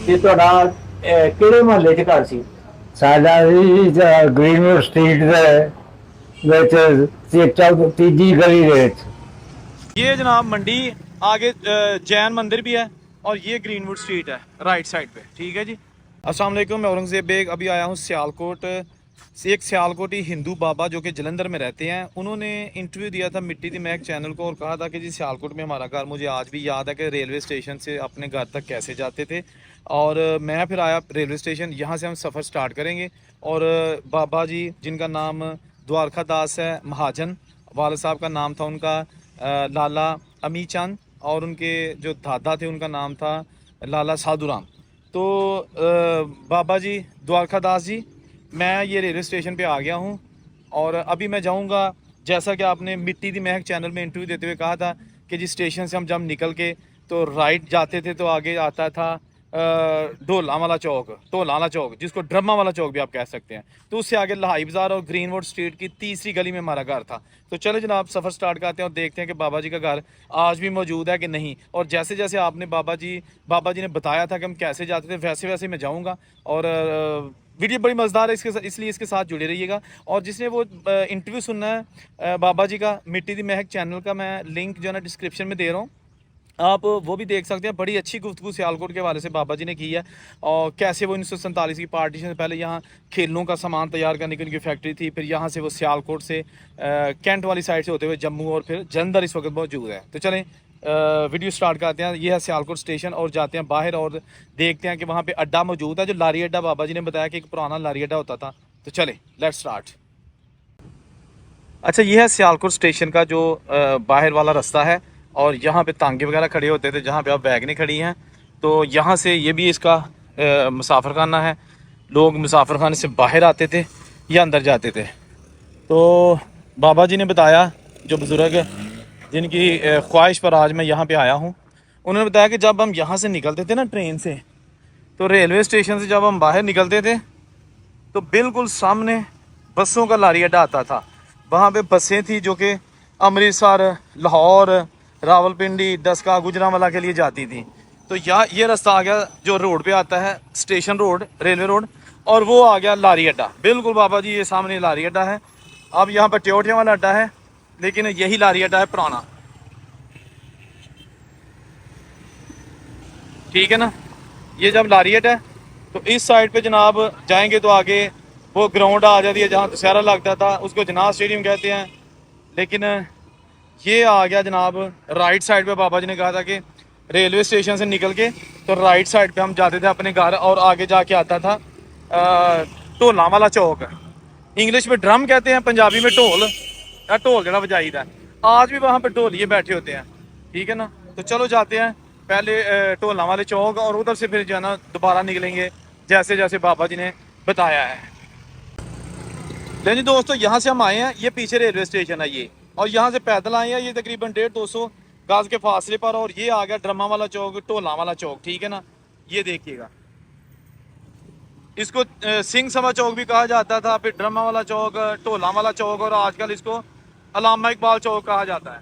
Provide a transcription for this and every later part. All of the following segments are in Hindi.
ਤੇ ਤੁਹਾਡਾ ਕਿਹੜੇ ਮਹੱਲੇ 'ਚ ਘਰ ਸੀ? ਸਾਡਾ ਵੀ ਗ੍ਰੀਨਵੁੱਡ ਸਟਰੀਟ ਦੇ ਵਿੱਚ ਤੀਜੀ गली ਦੇ ਵਿੱਚ। ये जनाब मंडी आगे जैन मंदिर भी है और ये ग्रीनवुड स्ट्रीट है राइट साइड पे। ठीक है जी। अस्सलाम वालेकुम, मैं औरंगजेब बेग अभी आया हूँ सियालकोट से। एक सियालकोटी हिंदू बाबा जो कि जलंधर में रहते हैं, उन्होंने इंटरव्यू दिया था मिट्टी दी महक चैनल को और कहा था कि जी सियालकोट में हमारा घर, मुझे आज भी याद है कि रेलवे स्टेशन से अपने घर तक कैसे जाते थे। और मैं फिर आया रेलवे स्टेशन, यहाँ से हम सफ़र स्टार्ट करेंगे। और बाबा जी जिनका नाम द्वारका दास है महाजन, वाल साहब का नाम था उनका लाला अमी चंद, और उनके जो दादा थे उनका नाम था लाला साधुराम। तो बाबा जी द्वारका दास जी, मैं ये रेलवे स्टेशन पे आ गया हूँ और अभी मैं जाऊँगा, जैसा कि आपने मिट्टी दी महक चैनल में इंटरव्यू देते हुए कहा था कि जी स्टेशन से हम जब निकल के तो राइट जाते थे तो आगे आता था ढोला वाला चौक, ढोला वाला चौक जिसको ड्रमा वाला चौक भी आप कह सकते हैं। तो उससे आगे लाही बाज़ार और ग्रीनवुड स्ट्रीट की तीसरी गली में हमारा घर था। तो चलो जनाब सफ़र स्टार्ट करते हैं और देखते हैं कि बाबा जी का घर आज भी मौजूद है कि नहीं। और जैसे जैसे आपने बाबा जी ने बताया था कि हम कैसे जाते थे, वैसे वैसे मैं जाऊँगा। और वीडियो बड़ी मज़ेदार है इसलिए इसके साथ जुड़े रहिएगा। और जिसने वो इंटरव्यू सुनना है बाबा जी का, मिट्टी दी महक चैनल का मैं लिंक जो है ना डिस्क्रिप्शन में दे रहा हूँ, आप वो भी देख सकते हैं। बड़ी अच्छी गुफ्तगू सियालकोट के हवाले से बाबा जी ने की है और कैसे वो 1947 की पार्टीशन से पहले यहाँ खेलों का सामान तैयार करने की उनकी फैक्ट्री थी। फिर यहाँ से वो सियालकोट से कैंट वाली साइड से होते हुए जम्मू और फिर जलंधर इस वक्त मौजूद है। तो चलें वीडियो स्टार्ट करते हैं। ये है सियालकोट स्टेशन और जाते हैं बाहर और देखते हैं कि वहाँ पर अड्डा मौजूद है, जो लारी अड्डा बाबा जी ने बताया कि एक पुराना लारी अड्डा होता था। तो चलें लेट्स स्टार्ट। अच्छा, ये है सियालकोट स्टेशन का जो बाहर वाला रास्ता है और यहाँ पे तांगे वगैरह खड़े होते थे जहाँ पे अब वैगनें खड़ी हैं। तो यहाँ से ये भी इसका मुसाफिर खाना है। लोग मुसाफिर खाने से बाहर आते थे या अंदर जाते थे। तो बाबा जी ने बताया, जो बुज़ुर्ग जिनकी ख्वाहिश पर आज मैं यहाँ पे आया हूँ, उन्होंने बताया कि जब हम यहाँ से निकलते थे ना ट्रेन से, तो रेलवे स्टेशन से जब हम बाहर निकलते थे तो बिल्कुल सामने बसों का लारी अड्डा आता था। वहाँ पे बसें थी जो कि अमृतसर, लाहौर, रावलपिंडी, डस्का, गुजरांवाला के लिए जाती थी। तो ये रास्ता आ गया जो रोड पे आता है, स्टेशन रोड, रेलवे रोड, और वो आ गया लारी अड्डा। बिल्कुल बाबा जी ये सामने लारी अड्डा है। अब यहाँ पर ट्योटिया वाला अड्डा है, लेकिन यही लारी अड्डा है पुराना। ठीक है ना। ये जब लारी अड्डा है तो इस साइड पे जनाब जाएंगे तो आगे वो ग्राउंड आ जाती है जहाँ दशहरा लगता था, उसको जनाब स्टेडियम कहते हैं। लेकिन ये आ गया जनाब राइट साइड पे। बाबा जी ने कहा था कि रेलवे स्टेशन से निकल के तो राइट साइड पे हम जाते थे अपने घर और आगे जाके आता था ढोला वाला चौक। इंग्लिश में ड्रम कहते हैं, पंजाबी में ढोल, या ढोल जरा बजाईदा है। आज भी वहाँ पे ढोलिए बैठे होते हैं। ठीक है ना। तो चलो जाते हैं पहले ढोला वाले चौक और उधर से फिर जो है ना दोबारा निकलेंगे जैसे जैसे बाबा जी ने बताया है। लेकिन जी दोस्तों, यहाँ से हम आए हैं, ये पीछे रेलवे स्टेशन है ये, और यहाँ से पैदल आए हैं ये तकरीबन 150-200 गज के फासले पर। और ये आ गया ड्रमा वाला चौक, ढोला वाला चौक। ठीक है ना। ये देखिएगा, इसको सिंह सभा चौक भी कहा जाता था, फिर ड्रमा वाला चौक, ढोला वाला चौक, और आजकल इसको अल्लामा इकबाल चौक कहा जाता है।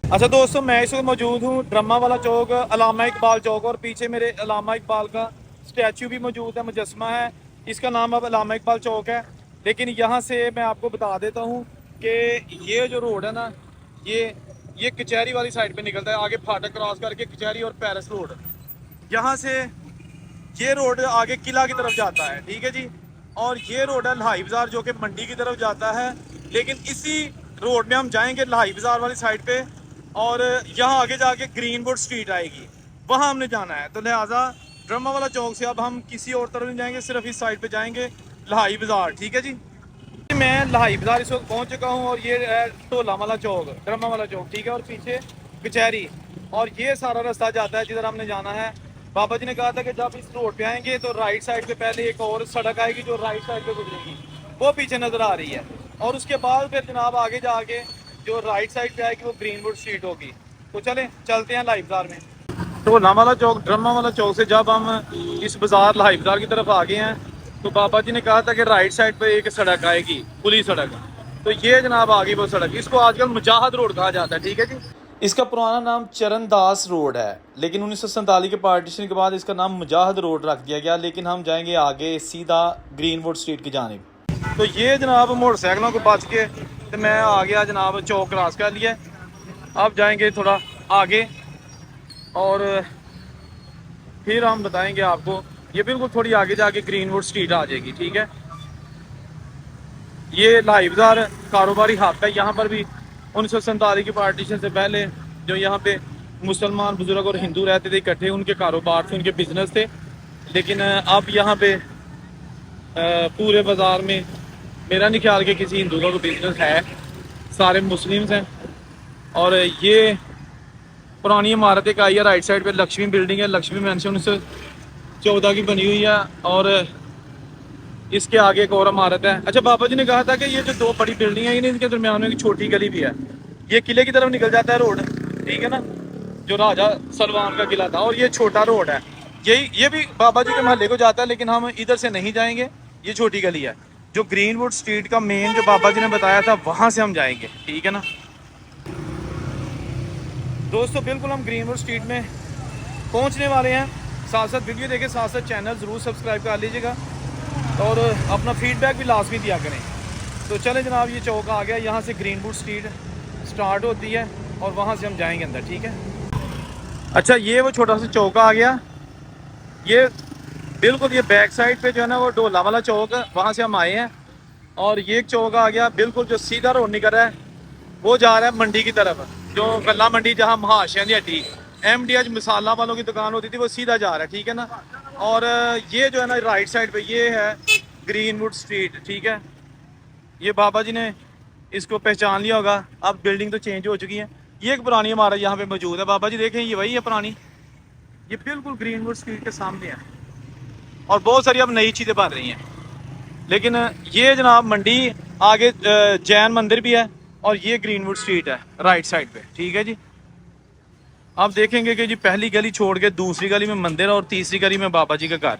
अच्छा दोस्तों, मैं इस वक्त मौजूद हूँ ड्रमा वाला चौक, अल्लामा इकबाल चौक, और पीछे मेरे अल्लामा इकबाल का स्टैचू भी मौजूद है, मुजस्मा है। इसका नाम अब अल्लामा इकबाल चौक है। लेकिन यहाँ से मैं आपको बता देता हूँ कि ये जो रोड है ना, ये कचहरी वाली साइड पे निकलता है, आगे फाटक क्रॉस करके कचहरी और पैरिस रोड, यहाँ से ये रोड आगे किला की तरफ जाता है। ठीक है जी। और ये रोड है लाही बाज़ार जो कि मंडी की तरफ जाता है। लेकिन इसी रोड में हम जाएंगे लाही बाज़ार वाली साइड पे, और यहाँ आगे जाके ग्रीनवुड स्ट्रीट आएगी, वहाँ हमने जाना है। तो लिहाजा ड्रमा वाला चौक से अब हम किसी और तरफ नहीं जाएंगे, सिर्फ इस साइड पे जाएंगे, लाही बाज़ार। ठीक है जी। मैं लाही बाज़ार इस वक्त पहुँच चुका हूँ और ये है ढोला वाला चौक, ड्रमा वाला चौक। ठीक है। और पीछे कचहरी, और ये सारा रास्ता जाता है जिधर हमने जाना है। बाबा जी ने कहा था कि जब इस रोड पे आएंगे तो राइट साइड पे पहले एक और सड़क आएगी जो राइट साइड पे गुजरेगी, वो पीछे नज़र आ रही है। और उसके बाद फिर जनाब आगे जाके जो राइट साइड पे आएगी वो ग्रीनवुड स्ट्रीट होगी। तो चलें चलते हैं लाही बाज़ार में। ढोला वाला चौक, ड्रमा वाला चौक से जब हम इस बाज़ार लाही बाज़ार की तरफ आ गए हैं तो बाबा जी ने कहा था कि राइट साइड पे एक सड़क आएगी, पुली सड़क। तो ये जनाब आ गई वो सड़क, इसको आजकल मुजाहिद रोड कहा जाता है। ठीक है जी। इसका पुराना नाम चरणदास रोड है, लेकिन 1947 के पार्टीशन के बाद इसका नाम मुजाहिद रोड रख दिया गया। लेकिन हम जाएंगे आगे सीधा ग्रीनवुड स्ट्रीट की जानिब। तो ये जनाब मोटरसाइकिलों को बच के तो मैं आ गया जनाब, चौक क्रॉस कर लिया। अब जाएंगे थोड़ा आगे और फिर हम बताएंगे आपको। ये बिल्कुल थोड़ी आगे जाके ग्रीनवुड स्ट्रीट आ जाएगी, ठीक है। ये लाई बाजार कारोबारी हब है। यहाँ पर भी 1947 की पार्टीशन से पहले जो यहाँ पे मुसलमान बुजुर्ग और हिंदू रहते थे इकट्ठे, उनके कारोबार थे, उनके बिजनेस थे। लेकिन अब यहाँ पे पूरे बाज़ार में मेरा नहीं ख्याल कि किसी हिंदू का कोई बिजनेस है, सारे मुस्लिम्स हैं। और ये पुरानी इमारत एक आई है राइट साइड पे, लक्ष्मी बिल्डिंग है, लक्ष्मी मैंशन 1914 की बनी हुई है। और इसके आगे एक और इमारत है। अच्छा, बाबा जी ने कहा था कि ये जो दो बड़ी बिल्डिंग है इनके दरमियान में एक छोटी गली भी है। ये किले की तरफ निकल जाता है रोड, ठीक है ना, जो राजा सलमान का किला था। और ये छोटा रोड है, ये भी बाबा जी के महल्ले को जाता है, लेकिन हम इधर से नहीं जाएंगे। ये छोटी गली है जो ग्रीनवुड स्ट्रीट का मेन जो बाबा जी ने बताया था, वहां से हम जाएंगे, ठीक है ना दोस्तों। बिल्कुल हम ग्रीनवुड स्ट्रीट में पहुंचने वाले हैं। साथ साथ वीडियो देखें, साथ साथ चैनल ज़रूर सब्सक्राइब कर लीजिएगा और अपना फीडबैक भी लाजमी दिया करें। तो चलें जनाब, ये चौक आ गया। यहाँ से ग्रीनवुड स्ट्रीट स्टार्ट होती है और वहाँ से हम जाएंगे अंदर, ठीक है। अच्छा, ये वो छोटा सा चौक आ गया। ये बिल्कुल ये बैक साइड पे जो है ना वो डोला वाला चौक है, वहाँ से हम आए हैं। और ये एक चौक आ गया बिल्कुल जो सीधा रोड निकल रहा है, वो जा रहा है मंडी की तरफ, जो गला मंडी जहाँ महाशय की हड्डी MDH मसाला वालों की दुकान होती थी, वो सीधा जा रहा है, ठीक है ना। और ये जो है ना राइट साइड पे ये है ग्रीनवुड स्ट्रीट, ठीक है। ये बाबा जी ने इसको पहचान लिया होगा। अब बिल्डिंग तो चेंज हो चुकी है। ये एक पुरानी इमारत यहाँ पे मौजूद है। बाबा जी देखें, ये वही है पुरानी, ये बिल्कुल ग्रीनवुड स्ट्रीट के सामने है। और बहुत सारी अब नई चीज़ें बन रही हैं। लेकिन ये जनाब मंडी आगे जैन मंदिर भी है और ये ग्रीनवुड स्ट्रीट है राइट साइड पे, ठीक है जी। आप देखेंगे कि जी पहली गली छोड़ के दूसरी गली में मंदिर और तीसरी गली में बाबा जी का घर,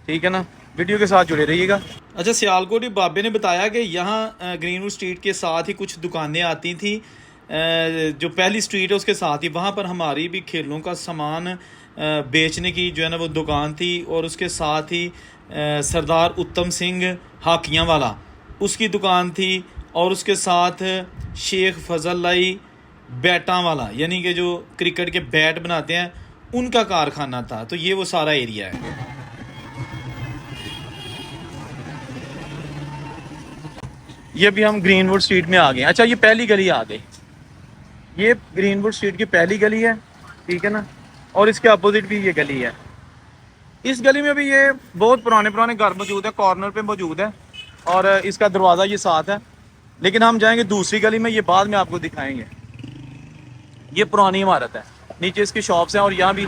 ठीक है ना। वीडियो के साथ जुड़े रहिएगा। अच्छा, सियालकोट बाबे ने बताया कि यहाँ ग्रीनवुड स्ट्रीट के साथ ही कुछ दुकानें आती थी। जो पहली स्ट्रीट है उसके साथ ही वहाँ पर हमारी भी खेलों का सामान बेचने की जो है ना वो दुकान थी। और उसके साथ ही सरदार उत्तम सिंह हाकियाँ वाला उसकी दुकान थी। और उसके साथ शेख फजल लाई बैटा वाला, यानी कि जो क्रिकेट के बैट बनाते हैं, उनका कारखाना था। तो ये वो सारा एरिया है। ये भी हम ग्रीनवुड स्ट्रीट में आ गए। अच्छा, ये पहली गली आ गई। ये ग्रीनवुड स्ट्रीट की पहली गली है, ठीक है ना। और इसके अपोजिट भी ये गली है। इस गली में भी ये बहुत पुराने पुराने घर मौजूद है, कॉर्नर पे मौजूद है। और इसका दरवाज़ा ये साथ है। लेकिन हम जाएंगे दूसरी गली में, ये बाद में आपको दिखाएंगे। ये पुरानी इमारत है, नीचे इसकी शॉप्स हैं। और यहाँ भी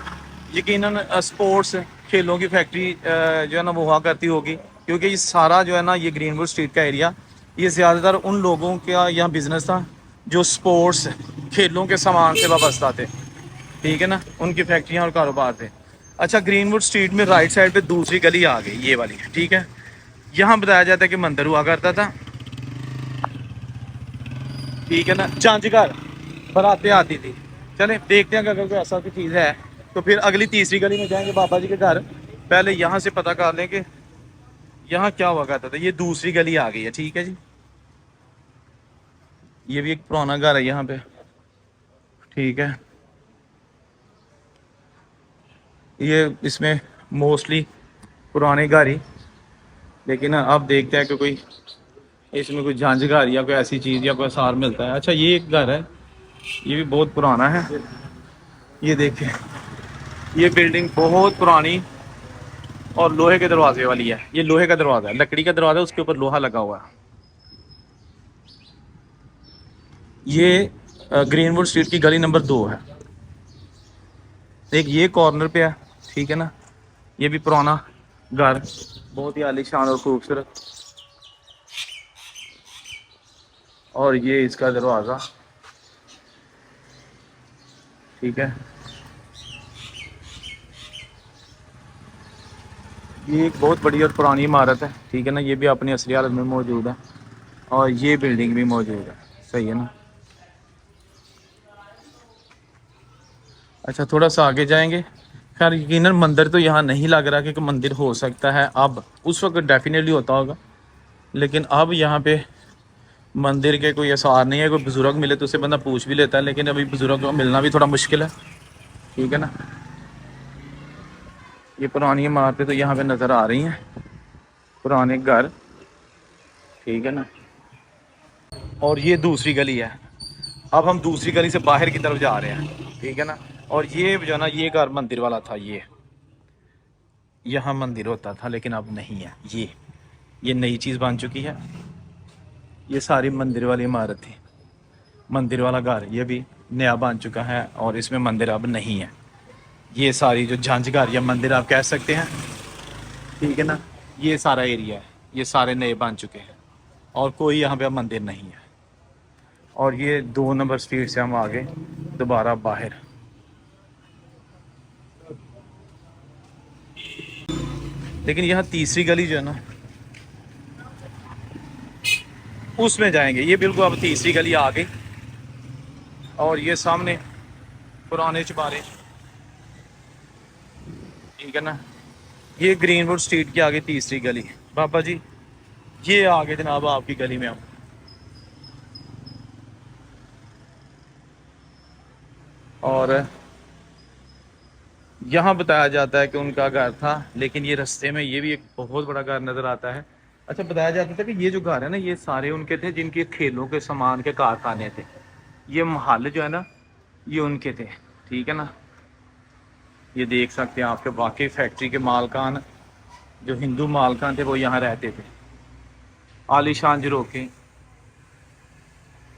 यकीनन स्पोर्ट्स खेलों की फैक्ट्री जो है ना वो हुआ करती होगी, क्योंकि ये सारा जो है ना ये ग्रीनवुड स्ट्रीट का एरिया, ये ज़्यादातर उन लोगों का यहाँ बिजनेस था जो स्पोर्ट्स खेलों के सामान से वाबस्ता थे, ठीक है ना। उनकी फैक्ट्रियाँ और कारोबार थे। अच्छा, ग्रीनवुड स्ट्रीट में राइट साइड पे दूसरी गली आ गई, ये वाली, ठीक है। यहाँ बताया जाता है कि मंदिर हुआ करता था, ठीक है ना। झांझघर बरातें आती थी। चले देखते हैं कि अगर कोई ऐसा कोई चीज़ है तो फिर अगली तीसरी गली में जाएंगे बाबा जी के घर। पहले यहाँ से पता कर लें कि यहाँ क्या हुआ करता था। ये दूसरी गली आ गई है, ठीक है जी। ये भी एक पुराना घर है यहाँ पे, ठीक है। ये इसमें मोस्टली पुराने घर ही, लेकिन अब देखते हैं कि कोई इसमें कोई झांझघर या कोई ऐसी चीज़ या कोई आसार मिलता है। अच्छा, ये एक घर है, ये भी बहुत पुराना है। ये देखें, ये बिल्डिंग बहुत पुरानी और लोहे के दरवाजे वाली है। ये लोहे का दरवाज़ा है, लकड़ी का दरवाज़ा, उसके ऊपर लोहा लगा हुआ है। ये ग्रीनवुड स्ट्रीट की गली नंबर 2 है। एक ये कॉर्नर पे है, ठीक है ना। ये भी पुराना घर, बहुत ही आलीशान और खूबसूरत। और ये इसका दरवाज़ा, ठीक है। ये एक बहुत बड़ी और पुरानी इमारत है, ठीक है ना। ये भी अपनी असली हालत में मौजूद है। और ये बिल्डिंग भी मौजूद है, सही है ना। अच्छा थोड़ा सा आगे जाएंगे। खैर यकीनन मंदिर तो यहाँ नहीं लग रहा कि मंदिर हो सकता है, अब उस वक्त डेफिनेटली होता होगा, लेकिन अब यहाँ पे मंदिर के कोई आसार नहीं है। कोई बुज़ुर्ग मिले तो उसे बंदा पूछ भी लेता है, लेकिन अभी बुज़ुर्ग को मिलना भी थोड़ा मुश्किल है, ठीक है ना। ये पुरानी इमारतें तो यहाँ पे नज़र आ रही हैं, पुराने घर, ठीक है ना। और ये दूसरी गली है, अब हम दूसरी गली से बाहर की तरफ जा रहे हैं, ठीक है ना। और ये जो है ना, ये घर मंदिर वाला था, ये यहाँ मंदिर होता था लेकिन अब नहीं है। ये नई चीज़ बन चुकी है। ये सारी मंदिर वाली इमारत थी, मंदिर वाला घर, ये भी नया बन चुका है और इसमें मंदिर अब नहीं है। ये सारी जो झांझ घर या मंदिर आप कह सकते हैं, ठीक है ना, ये सारा एरिया है, ये सारे नए बन चुके हैं और कोई यहाँ पे अब मंदिर नहीं है। और ये 2 नंबर स्ट्रीट से हम आगे दोबारा बाहर, लेकिन यहाँ तीसरी गली जो है ना उसमें जाएंगे। ये बिल्कुल अब तीसरी गली आ गई और ये सामने पुराने चबारे, ठीक है ना। ये ग्रीनवुड स्ट्रीट के आगे तीसरी गली। बाबा जी ये आगे जनाब आपकी गली में हम, और यहाँ बताया जाता है कि उनका घर था, लेकिन ये रास्ते में ये भी एक बहुत बड़ा घर नजर आता है। अच्छा बताया जाता था कि ये जो घर है ना, ये सारे उनके थे जिनके खेलों के सामान के कारखाने थे। ये महल जो है ना, ये उनके थे, ठीक है ना। ये देख सकते हैं आपके, वाकई फैक्ट्री के मालकान, जो हिंदू मालकान थे, वो यहाँ रहते थे, आलीशान झरोखे।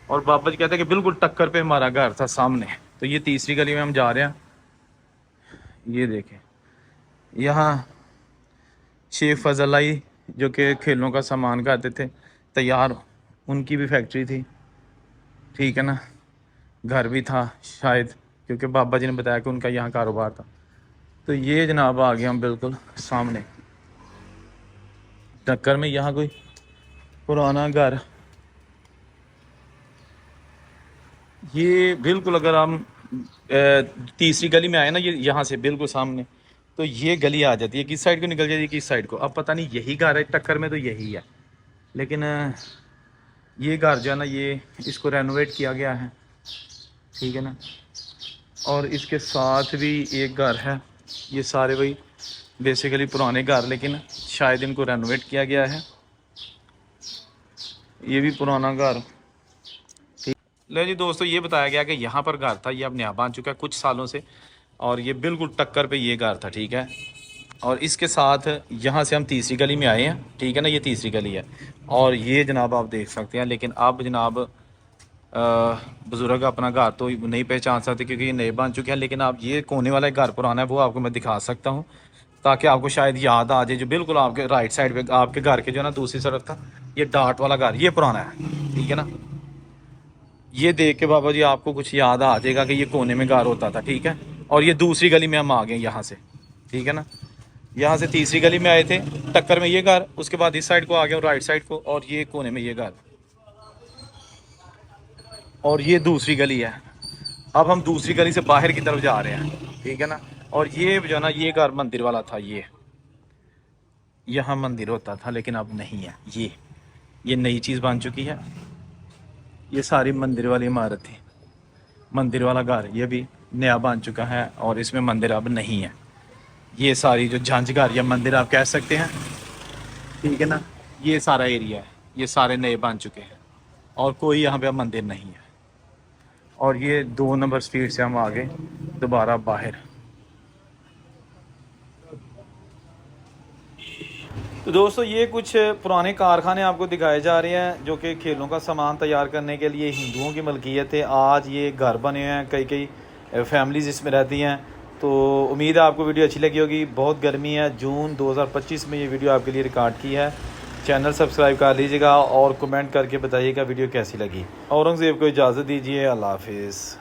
और बाबा जी कहते हैं कि बिल्कुल टक्कर पे हमारा घर था सामने। तो ये तीसरी गली में हम जा रहे हैं। ये देखें, यहाँ शेख फजलाई जो कि खेलों का सामान करते थे तैयार, उनकी भी फैक्ट्री थी, ठीक है ना। घर भी था शायद, क्योंकि बाबा जी ने बताया कि उनका यहाँ कारोबार था। तो ये जनाब आ गए हम बिल्कुल सामने टक्कर में, यहाँ कोई पुराना घर। ये बिल्कुल अगर हम तीसरी गली में आए ना, ये यहाँ से बिल्कुल सामने, तो ये गली आ जाती है। किस साइड को निकल जाती है, किस साइड को अब पता नहीं। यही घर है टक्कर में, तो यही है, लेकिन ये घर जो है ना, ये इसको रेनोवेट किया गया है, ठीक है ना। और इसके साथ भी एक घर है। ये सारे वही बेसिकली पुराने घर, लेकिन शायद इनको रेनोवेट किया गया है। ये भी पुराना घर। ले जी दोस्तों, ये बताया गया कि यहाँ पर घर था, ये अब नया बन चुका है कुछ सालों से, और ये बिल्कुल टक्कर पे ये घर था, ठीक है। और इसके साथ यहाँ से हम तीसरी गली में आए हैं, ठीक है ना। ये तीसरी गली है और ये जनाब आप देख सकते हैं। लेकिन अब जनाब बुज़ुर्ग अपना घर तो नहीं पहचान सकते क्योंकि ये नए बन चुके हैं, लेकिन आप ये कोने वाला घर पुराना है, वो आपको मैं दिखा सकता हूँ ताकि आपको शायद याद आ जाए। जो बिल्कुल आपके राइट साइड पे आपके घर के जो है ना दूसरी तरफ था, ये डाट वाला घर, ये पुराना है, ठीक है ना। ये देख के बाबा जी आपको कुछ याद आ जाएगा कि ये कोने में घर होता था, ठीक है। और ये दूसरी गली में हम आ गए यहाँ से, ठीक है ना। यहाँ से तीसरी गली में आए थे, टक्कर में ये घर, उसके बाद इस साइड को आ गए राइट साइड को, और ये कोने में ये घर, और ये दूसरी गली है। अब हम दूसरी गली से बाहर की तरफ जा रहे हैं, ठीक है ना। और ये जो है ना, ये घर मंदिर वाला था, ये यहाँ मंदिर होता था लेकिन अब नहीं है। ये नई चीज़ बन चुकी है। ये सारी मंदिर वाली इमारत थी, मंदिर वाला घर, ये भी नया बन चुका है और इसमें मंदिर अब नहीं है। ये सारी जो झांझ घर या मंदिर आप कह सकते हैं, ठीक है ना। ये सारा एरिया है, ये सारे नए बन चुके हैं और कोई यहाँ पे अब मंदिर नहीं है। और ये 2 नंबर स्ट्रीट से हम आगे दोबारा बाहर। तो दोस्तों ये कुछ पुराने कारखाने आपको दिखाए जा रहे हैं जो कि खेलों का सामान तैयार करने के लिए हिंदुओं की मलकियत है। आज ये घर बने हुए हैं, कई फैमिलीज इसमें रहती हैं। तो उम्मीद है आपको वीडियो अच्छी लगी होगी। बहुत गर्मी है, जून 2025 में ये वीडियो आपके लिए रिकॉर्ड की है। चैनल सब्सक्राइब कर लीजिएगा और कमेंट करके बताइएगा वीडियो कैसी लगी। औरंगज़ेब को इजाज़त दीजिए, अल्लाह हाफिज़।